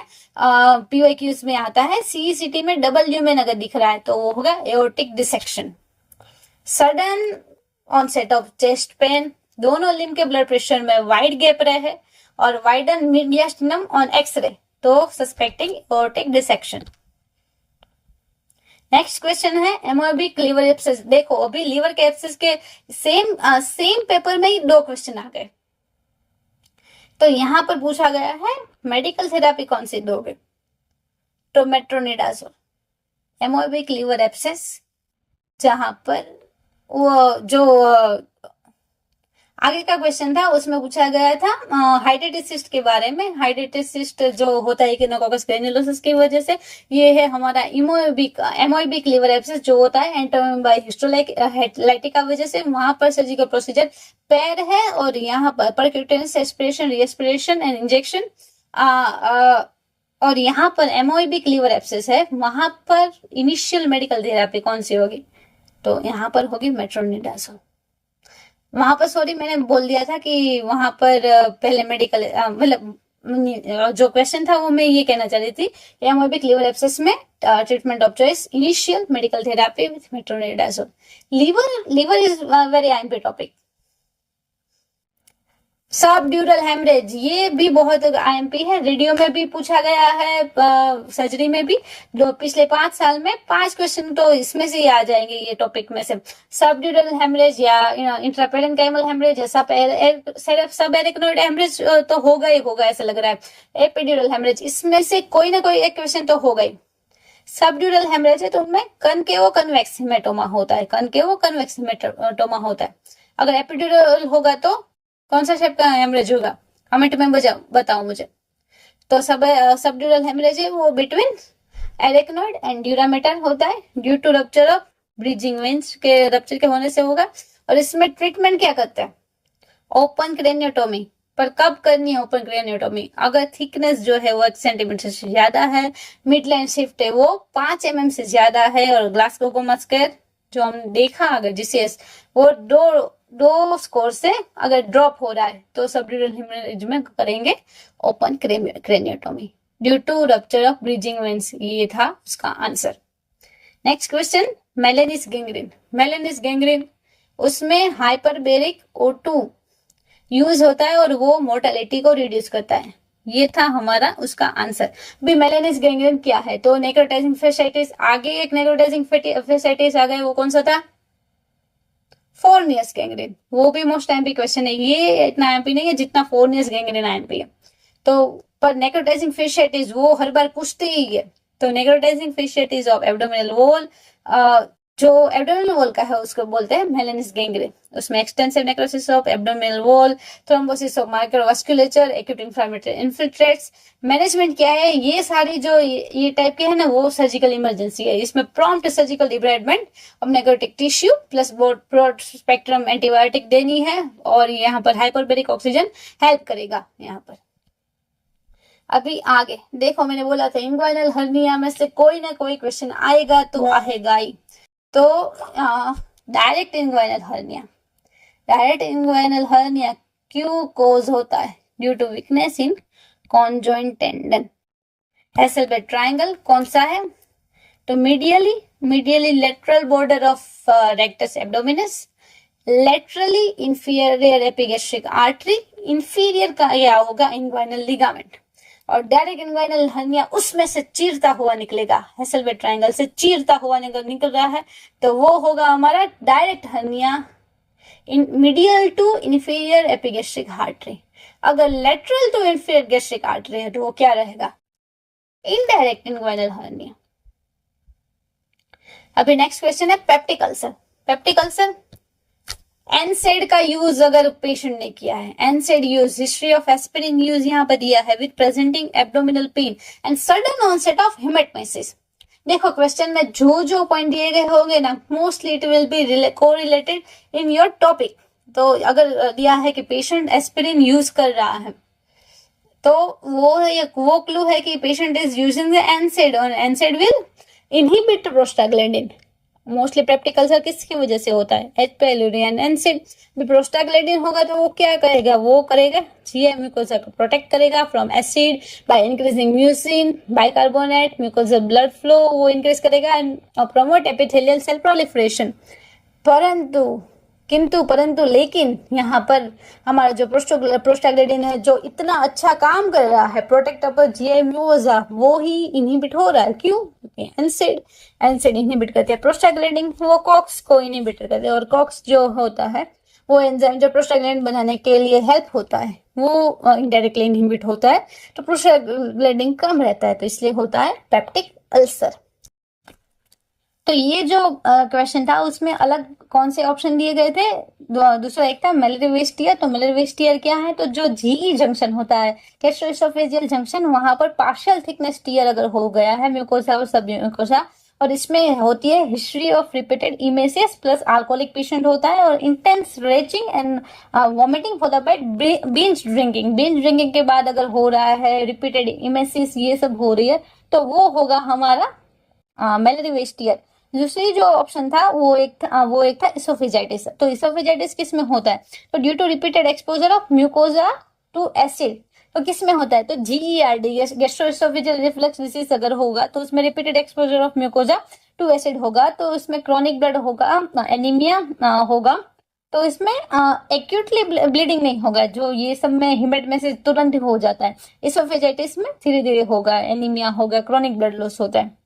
PYQs में आता है। CECT में डबल यूमेन अगर दिख रहा है तो वो होगा aortic dissection. Sudden onset of chest pain, दोनों लिम्ब के ब्लड प्रेशर में वाइड गैप रहे और वाइडन मीडियास्टिनम ऑन एक्सरे, तो suspecting aortic dissection. Next question है एमोएबिक लिवर एब्सेस। देखो अभी लिवर के एब्सेस के सेम पेपर में ही 2 क्वेश्चन आ गए। तो यहां पर पूछा गया है मेडिकल थेरापी कौन सी दोगे? तो मेट्रोनिडाजोल, एमोएबिक लिवर एब्सेस, जहां पर वो जो आगे का क्वेश्चन था उसमें पूछा गया था हाइड्रेटिस सिस्ट के बारे में। हाइड्रेटिस सिस्ट जो होता है इकिनोकोकस ग्रेन्युलोसस की वजह से, ये है हमारा एमोएबिक लिवर एब्सेस जो होता है एंटोबाई हिस्टोलाइटिक का वजह से। वहां पर सर्जिकल प्रोसीजर पैर है और यहाँ पर परक्यूटेनियस एस्पिरेशन, रीएस्पिरेशन एंड इंजेक्शन। और यहाँ पर एमोएबिक लिवर एब्सेस है, वहां पर इनिशियल मेडिकल थेरापी कौन सी होगी? तो यहाँ पर होगी मेट्रोनिडाजोल। वहां पर सॉरी मैंने बोल दिया था कि वहां पर पहले मेडिकल मतलब जो क्वेश्चन था वो मैं ये कहना चाह रही थी, एमोबिक लिवर एब्सेस में treatment of choice initial medical therapy with metronidazole. Liver is very IMP topic. Subdural haemorrhage ये भी बहुत आईएमपी है, रेडियो में भी पूछा गया है, सर्जरी में भी। जो पिछले 5 साल में 5 क्वेश्चन तो इसमें से ही आ जाएंगे ये टॉपिक में से। सबड्यूरल हेमरेज या इंट्रापेरेन्काइमल हेमरेज या सब एरिकनोइड हेमरेज तो होगा ही होगा ऐसा लग रहा है। एपिड्यूरल हेमरेज इसमें से कोई ना कोई एक क्वेश्चन तो होगा ही। सबड्यूरल हेमरेज है तो उनमें कनकेवो कन्वेक्स हेमेटोमा होता है, कनकेवो कन्वेक्स हेमेटोमा होता है। अगर एपिड्यूरल होगा तो कौन सा शेप का हेमरेज होगा, कमेंट में बताओ मुझे। तो सबड्यूरल हेमरेज है वो बिटवीन एरेक्नोइड एंड ड्यूरामेटल होता है, due to rupture of bridging veins के रप्चर के होने से होगा। और इसमें ट्रीटमेंट क्या करते हैं, ओपन क्रेनियोटोमी। पर कब करनी है ओपन क्रेनियोटोमी, अगर थिकनेस जो है वो 1 सेंटीमीटर से ज्यादा है, मिड लाइन शिफ्ट है वो 5 mm से ज्यादा है, और ग्लासकोमा स्क्वायर जो हम देखा अगर जीसीएस वो दो स्कोर से अगर ड्रॉप हो रहा है तो सबड्यूरल हेमरेज में करेंगे open craniotomy due to rupture of bridging veins. ये था उसका answer. Next question, Meleney's gangrene. Meleney's gangrene उसमें हाइपरबेरिक O2 यूज होता है और वो मोर्टेलिटी को रिड्यूस करता है। ये था हमारा उसका आंसर। भी मेलेनिस गैंग्रीन क्या है, तो नेक्रोटाइजिंग फेसाइटिस, आगे एक नेक्रोटाइजिंग फेसाइटिस आ गए, वो कौन सा था, फोर्नियस गैंग्रीन। वो भी मोस्ट एमपी क्वेश्चन है, ये इतना एमपी नहीं है जितना फोर्नियस गैंग्रीन एमपी है। तो पर नेक्रोटाइजिंग फेसाइटिस वो हर बार पूछते ही है। तो necrotising fasciitis of abdominal wall, जो एब्डोमिनल वॉल का है उसको बोलते हैं मेलेनिस गैंग्रीन। उसमें extensive necrosis of abdominal wall, thrombosis of microvasculature, acute inflammatory infiltrates. Management क्या है, ये सारी जो ये टाइप के है ना वो सर्जिकल इमरजेंसी है। इसमें prompt surgical debridement of necrotic tissue plus broad spectrum antibiotic देनी है, और यहाँ पर हाइपरबेरिक ऑक्सीजन हेल्प करेगा यहाँ पर। अभी आगे देखो, मैंने बोला था इंग्वाइनल हर्निया में से कोई ना कोई क्वेश्चन आएगा तो आएगा ही। तो direct inguinal hernia, direct inguinal hernia क्यों कोज होता है, due to weakness in conjoint tendon. Hesselbach triangle कौन सा है, तो medially lateral border of rectus abdominis, laterally inferior epigastric artery, inferior का यह होगा इंग्वाइनल लिगामेंट। और डायरेक्ट इंग्वाइनल हर्निया उसमें से चीरता हुआ निकलेगा, हेसेलबेड ट्रायंगल से चीरता हुआ निकल रहा है, तो वो होगा हमारा direct hernia in medial to inferior epigastric artery. अगर lateral to inferior gastric artery है तो वो क्या रहेगा, इनडायरेक्ट इंग्वाइनल हर्निया। अभी नेक्स्ट क्वेश्चन है peptic ulcer. Peptic ulcer NSAID का यूज अगर पेशेंट ने किया है, NSAID use, history of aspirin use यहाँ पर दिया है with presenting abdominal pain and sudden onset of haematemesis. देखो क्वेश्चन में जो पॉइंट दिए गए होंगे ना, mostly it will be correlated in your topic. तो अगर दिया है कि पेशेंट एस्पिरिन यूज कर रहा है तो वो क्लू है कि patient is using the NSAID, और NSAID will inhibit prostaglandin. Mostly peptic ulcer किसकी वजह से होता है, एच पेलुरियन एनसेड। प्रोस्टाग्लैंडिन होगा तो वो क्या करेगा, वो करेगा जीएम म्यूकोसा को प्रोटेक्ट करेगा from acid by increasing mucin bicarbonate, mucosa blood flow वो इंक्रीज करेगा and promote epithelial cell proliferation. परंतु लेकिन यहाँ पर हमारा जो प्रोस्टाग्लैंडिन है जो इतना अच्छा काम कर रहा है प्रोटेक्ट अपर जीआई म्यूकोसा, वो ही इनहिबिट हो रहा है। क्यों, एनसेड इनहिबिट करती है प्रोस्टाग्लैंडिन, वो कॉक्स को इनहिबिट करते हैं, और कॉक्स जो होता है वो एंजाइम जो प्रोस्टाग्लैंडिन बनाने के लिए हेल्प होता है वो इनडायरेक्टली इनहिबिट होता है, तो प्रोस्टाग्लैंडिन कम रहता है, तो इसलिए होता है पेप्टिक अल्सर। तो ये जो क्वेश्चन था उसमें अलग कौन से ऑप्शन दिए गए थे, दूसरा एक था मेलिवेस टीयर। तो मेलिवेस टीयर क्या है, तो जो जीई जंक्शन होता है गैस्ट्रोएसोफेजियल जंक्शन, वहां पर पार्शियल थिकनेस टीयर अगर हो गया है म्यूकोसा और सब म्यूकोसा, और इसमें होती है history of repeated emesis plus alcoholic patient होता है, और intense retching and vomiting followed by binge drinking के बाद अगर हो रहा है रिपीटेड इमेसिस ये सब हो रही है, तो वो होगा हमारा मेलिवेस टीयर। दूसरी जो ऑप्शन था वो एक था इसोफेजाइटिस। तो इसोफेजाइटिस किस में होता है? तो due to repeated exposure of mucosa to acid. तो किस में होता है? तो जीईआरडी गैस्ट्रोएसोफेजियल रिफ्लक्स डिसीज अगर होगा तो उसमें repeated exposure of mucosa to acid होगा, तो उसमें क्रॉनिक ब्लड होगा, एनीमिया होगा। तो इसमें एक्यूटली ब्लीडिंग नहीं होगा, जो ये सब में हेमेटोमेसिस तुरंत हो जाता है। इसोफेजाइटिस में धीरे धीरे होगा, एनीमिया होगा, क्रॉनिक ब्लड लॉस होता है।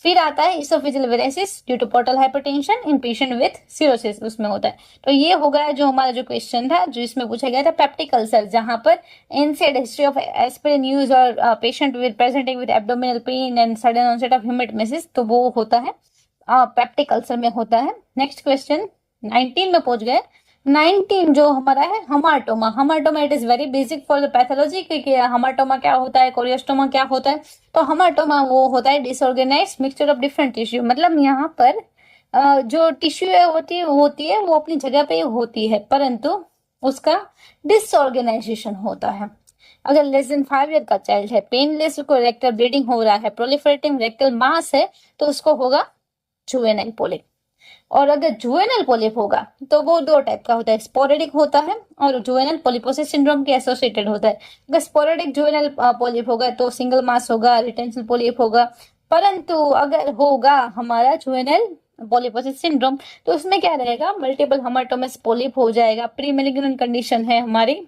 फिर आता है oesophageal varices due to portal hypertension in patient with cirrhosis, उसमें होता है। तो ये हो गया जो हमारा जो क्वेश्चन था, जो इसमें पूछा गया था पेप्टिक अल्सर, जहां पर NSAID history of aspirin use और patient with presenting with abdominal pain and sudden onset of haematemesis, तो वो होता है पेप्टिक अल्सर में होता है। नेक्स्ट क्वेश्चन 19 में पहुंच गए। 19 जो हमारा है haematoma. Haematoma it is very basic for the pathology, क्योंकि हमाटोमा क्या होता है, कोरियोस्टोमा क्या होता है। तो हमाटोमा वो होता है disorganised mixture of different tissue, मतलब यहाँ पर जो टिश्यू होती है वो अपनी जगह पे होती है, परंतु उसका डिसऑर्गेनाइजेशन होता है। अगर लेस देन 5 ईयर का चाइल्ड है, पेनलेस, को रेक्टल ब्लीडिंग हो रहा है, प्रोलिफरेटिंग रेक्टल मास है, तो उसको होगा जुवेनाइल पोलिप। और अगर जुवेनल पोलिप होगा तो वो दो टाइप का होता है, स्पोरेडिक होता है और जुवेनल पोलिपोसिस सिंड्रोम के एसोसिएटेड होता है। अगर स्पोरेडिक जुवेनल पोलिप होगा तो सिंगल मास होगा, रिटेंशन पोलिप होगा। परंतु अगर होगा हमारा जुवेनल पोलिपोसिस सिंड्रोम तो उसमें क्या रहेगा, मल्टीपल हेमाटोमस पोलिप हो जाएगा, प्री मेलिग्नेंट कंडीशन है हमारी।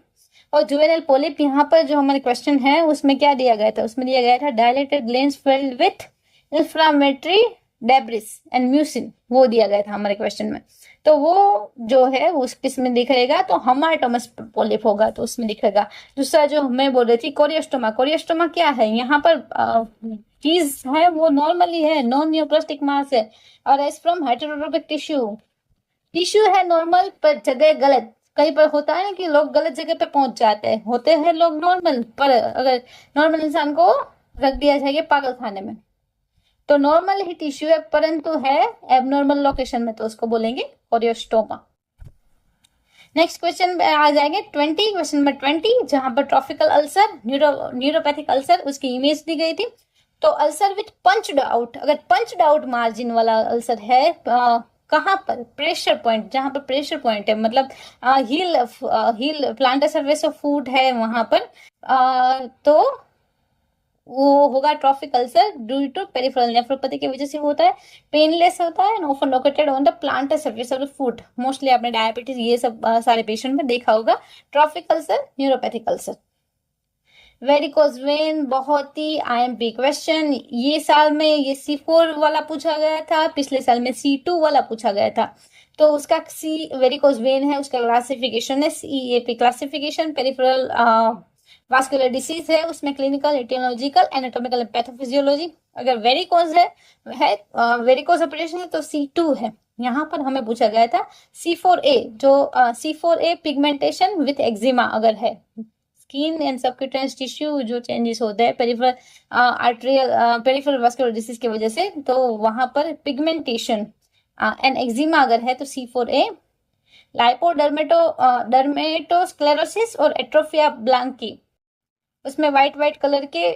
और जुवेनल पोलिप यहाँ पर जो हमारे क्वेश्चन है उसमें क्या दिया गया था, उसमें दिया गया था dilated glands filled with inflammatory debris and mucin, वो दिया गया था हमारे क्वेश्चन में। तो वो जो है वो किसमें दिखेगा, तो हमाटोमस पोलिप होगा तो उसमें दिखेगा। दूसरा जो मैं बोल रही थी कोरियोस्टोमा, कोरियोस्टोमा क्या है, यहाँ पर चीज है वो नॉर्मली है, नॉन न्यूप्लास्टिक मास है और एज फ्रॉम हेटेरोट्रोपिक टिश्यू। टिश्यू है नॉर्मल पर जगह गलत, कहीं पर होता है ना कि लोग गलत जगह पे पहुंच जाते हैं, होते हैं लोग नॉर्मल, पर अगर नॉर्मल इंसान को रख दिया जाएगा पागल खाने में, तो नॉर्मल ही टिश्यू है परंतु है एबनॉर्मल लोकेशन में, तो उसको बोलेंगे कोरियोस्टोमा। नेक्स्ट क्वेश्चन आ जाएंगे 20, क्वेश्चन नंबर 20, जहां पर ट्रॉपिकल अल्सर, न्यूरोपैथिक अल्सर, उसकी इमेज दी गई थी। तो अल्सर विथ पंच्ड आउट, अगर पंच्ड आउट मार्जिन वाला अल्सर है कहाँ पर, प्रेशर पॉइंट, जहां पर प्रेशर पॉइंट है, मतलब heel plantar surface of foot है वहां पर, तो वो होगा trophic ulcer due to peripheral nephropathy की वजह से होता है, पेनलेस होता है, often located on the plantar surface of the foot. Mostly आपने डायबिटीज ये सब सारे पेशेंट में देखा होगा। Trophic ulcer, neuropathic ulcer. Varicose vein, बहुत ही आईएमपी क्वेश्चन, ये साल में ये C4 वाला पूछा गया था, पिछले साल में C2 वाला पूछा गया था। तो उसका वेरिकोज वेन है, उसका क्लासिफिकेशन है CEAP classification, peripheral vascular disease है, उसमें क्लिनिकल, एटियोलॉजिकल, एनाटॉमिकल, पैथोफिजियोलॉजी। अगर वेरिकोज है वेरिकोज ऑपरेशन है तो C2 है। यहाँ पर हमें पूछा गया था C4A, जो C4A पिगमेंटेशन विथ एक्जिमा अगर है, स्किन एंड सबक्यूटेनियस टिश्यू जो चेंजेस होते हैं peripheral arterial peripheral vascular disease की वजह से, तो वहां पर पिगमेंटेशन एंड एक्जिमा अगर है तो C4A। डर्मेटोस्क्लेरोसिस और एट्रोफिया ब्लांकी, उसमें व्हाइट कलर के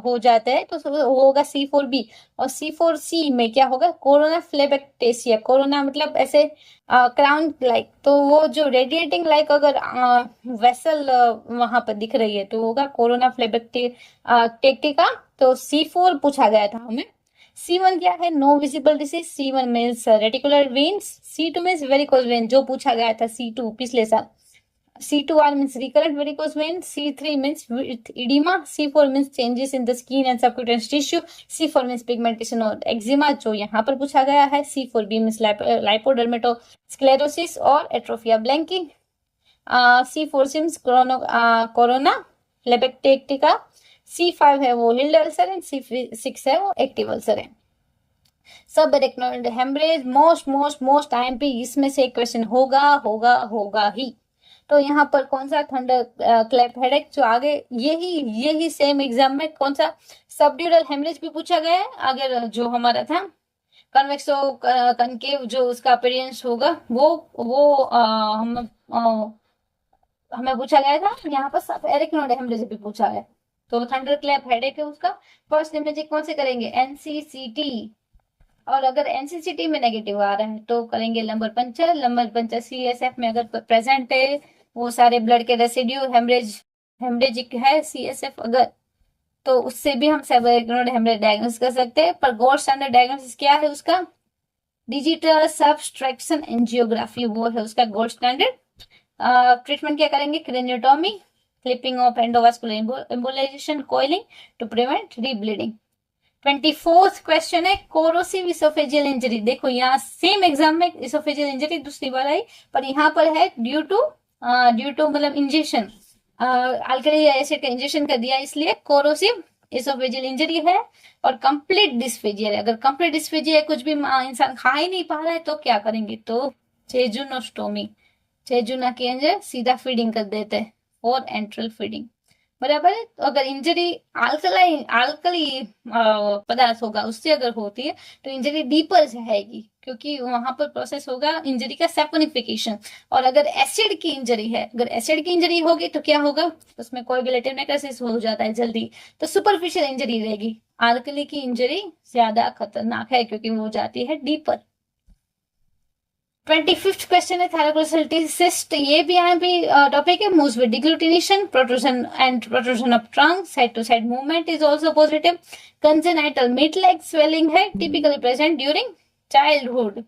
हो जाते हैं, तो वो होगा C4B। और C4C में क्या होगा, कोरोना फ्लेबेक्टेसिया, कोरोना मतलब ऐसे क्राउन लाइक, तो वो जो रेडिएटिंग लाइक अगर वेसल वहां पर दिख रही है तो होगा कोरोना फ्लेबेक्टेक्टिका। तो C4 पूछा गया था हमें। C1 क्या है, no visible disease, C1 means reticular veins, C2 means varicose vein जो पूछा गया था C2 पिछले साल। C2R means recurrent varicose vein, C3 means with edema, C4 means changes in the skin and subcutaneous tissue, C4 means pigmentation और eczema जो यहाँ पर पूछा गया है, C4B means lipodermatosclerosis और atrophy blanchi, C4 means corona lebectetica, C5 है वो हिल्ड अल्सर है, C6 है वो एक्टिव अल्सर है। सब एरेक्नोइड हेमरेज, मोस्ट आईएमपी, इसमें से एक क्वेश्चन होगा ही। तो यहाँ पर कौन सा थंडर क्लैप हेडेक जो आगे यही सेम एग्जाम में कौन सा सबड्यूरल हेमरेज भी पूछा गया है, अगर जो हमारा था कन्वेक्सो कनकेव जो उसका अपीयरेंस होगा वो हमें पूछा गया था। यहाँ पर सब एरिकनोड हेमरेज भी पूछा है। तो थंडर क्लैप हेडेक है उसका फर्स्ट इमेजिंग कौन से करेंगे, NCCT और अगर एनसीसीटी में नेगेटिव आ रहा है तो करेंगे lumbar puncture. Lumbar puncture CSF में अगर प्रेजेंट है वो सारे ब्लड के रेसिड्यू हेमरेजिक है सीएसएफ अगर, तो उससे भी हम सबएक्यूट हेमरेज डायग्नोस कर सकते हैं। पर गोल्ड स्टैंडर्ड डायग्नोसिस क्या है उसका? डिजिटल सब्सट्रैक्शन एंजियोग्राफी, वो है उसका गोल्ड स्टैंडर्ड। ट्रीटमेंट क्या करेंगे? Craniotomy, clipping of endovascular embolisation, coiling to prevent rebleeding. 24th question है कोरोसिव इसोफेजियल इंजरी। देखो यहाँ सेम एग्जाम में इसोफेजियल इंजरी दूसरी बार आई, पर यहाँ पर है ड्यू टू मतलब इंजेक्शन, अल्कली एसिड का इंजेक्शन कर दिया, इसलिए कोरोसिव इसोफेजियल इंजरी है। और कंप्लीट डिस्फेजिया है। अगर कंप्लीट डिस्फेजिया है, कुछ भी इंसान खा ही नहीं पा रहा है, तो क्या करेंगे? तो चेजुनोस्टोमी, चेजुना के अंदर सीधा फीडिंग कर देते हैं और एंट्रल फीडिंग, बराबर है। तो अगर इंजरी आल्कली पदार्थ होगा उससे अगर होती है तो इंजरी डीपर जाएगी, क्योंकि वहां पर प्रोसेस होगा इंजरी का सैपोनिफिकेशन। और अगर एसिड की इंजरी है, अगर एसिड की इंजरी होगी तो क्या होगा? उसमें कोएगुलेटिव नेक्रोसिस हो जाता है जल्दी, तो सुपरफिशियल इंजरी रहेगी। आल्कली की इंजरी ज्यादा खतरनाक है क्योंकि वो जाती है डीपर। 25th क्वेश्चन है थायरोग्लोसल सिस्ट। ये भी यहाँ पे टॉपिक है। Moves with deglutition, protrusion of trunk, side to side movement is also positive. Congenital mid leg swelling है, typically present during childhood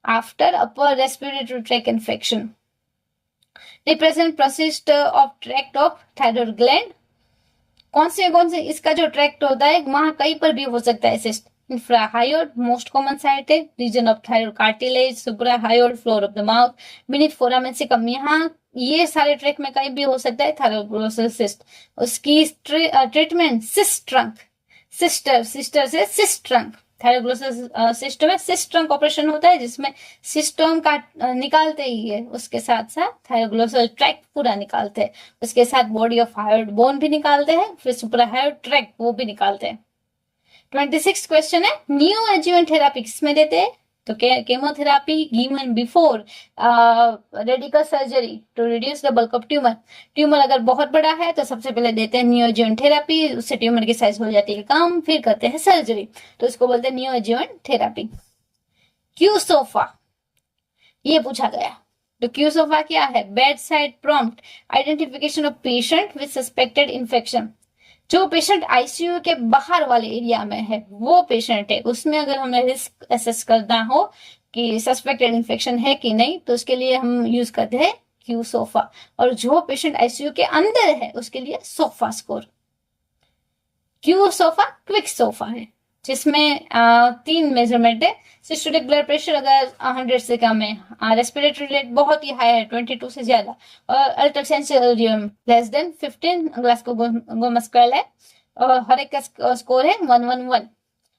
after upper respiratory tract infection. Represent persist of tract of thyroid gland. कौन से इसका जो tract होता है वहां कहीं पर भी हो सकता है cyst. Infrahyoid most common site है, region of thyroid cartilage, suprahyoid, floor of the mouth, beneath foramen caecum, यहाँ ये सारे ट्रैक में कहीं भी हो सकता है थायरोग्लोसल सिस्ट। उसकी ट्रीटमेंट सिस्ट ट्रंक, सिस्टर से सिस्ट ट्रंक। थायरोग्लोसल सिस्ट में सिस्ट ट्रंक ऑपरेशन होता है जिसमें सिस्टम का निकालते ही है, उसके साथ साथ थायरोग्लोसल ट्रैक पूरा निकालते हैं, उसके साथ बॉडी ऑफ हायोड बोन भी निकालते हैं, फिर सुप्राहायोड ट्रैक वो भी निकालते हैं। 26 क्वेश्चन है न्यू एडजुवेंट थेरापी किसमें देते हैं? तो chemotherapy given before radical surgery to reduce the bulk of tumour. Tumour अगर बहुत बड़ा है तो सबसे पहले देते हैं न्यू एडजुवेंट थेरापी, उससे ट्यूमर की साइज हो जाती है कम, फिर करते हैं सर्जरी, तो इसको बोलते हैं neo adjuvant therapy. Q sofa ये पूछा गया, तो क्यू सोफा क्या है? Bed side prompt identification of patient with suspected infection. जो पेशेंट आईसीयू के बाहर वाले एरिया में है वो पेशेंट है, उसमें अगर हमें रिस्क असेस करना हो कि सस्पेक्टेड इन्फेक्शन है कि नहीं, तो उसके लिए हम यूज करते हैं क्यू सोफा। और जो पेशेंट आईसीयू के अंदर है उसके लिए sofa score. Q sofa quick sofa है जिसमें 3 मेजरमेंट है। सिस्टोलिक ब्लड प्रेशर अगर 100 से कम है, रेस्पिरेटरी रेट बहुत ही हाई है 22 से ज्यादा, और अल्ट्रासेंसिटिव लेस देन 15, ग्लासगो स्केल है, और हर एक का स्कोर है 111।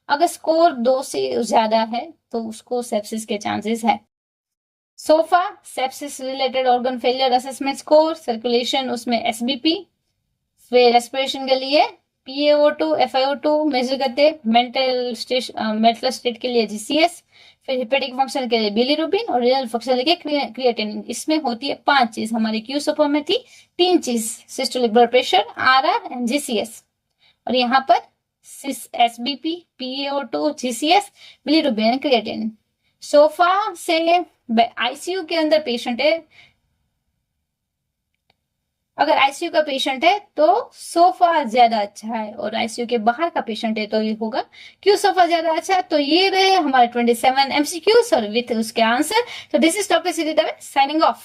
अगर स्कोर 2 से ज्यादा है तो उसको सेप्सिस के चांसेस है। Sofa sepsis related organ failure assessment score, circulation उसमें एसबीपी, फिर रेस्पिरेशन के लिए PaO2 FiO2 मेजर करते हैं, मेंटल स्टेट के लिए GCS, फिर हिपेटिक फंक्शन के लिए बिलीरुबिन, और रीनल फंक्शन के लिए क्रिएटिनिन। इसमें होती है 5 चीज, हमारी क्यू सोफा में थी 3 चीज, systolic blood pressure, RR and GCS, और यहाँ पर SBP, PaO2, GCS, bilirubin, creatinine. Sofa से आईसीयू के अंदर पेशेंट है, अगर आईसीयू का पेशेंट है तो सोफा ज्यादा अच्छा है, और आईसीयू के बाहर का पेशेंट है तो ये होगा क्यों सोफा ज्यादा अच्छा है। तो ये रहे हमारे 27 MCQs और विथ उसके आंसर। तो this is doctor Siddhi Dave signing off.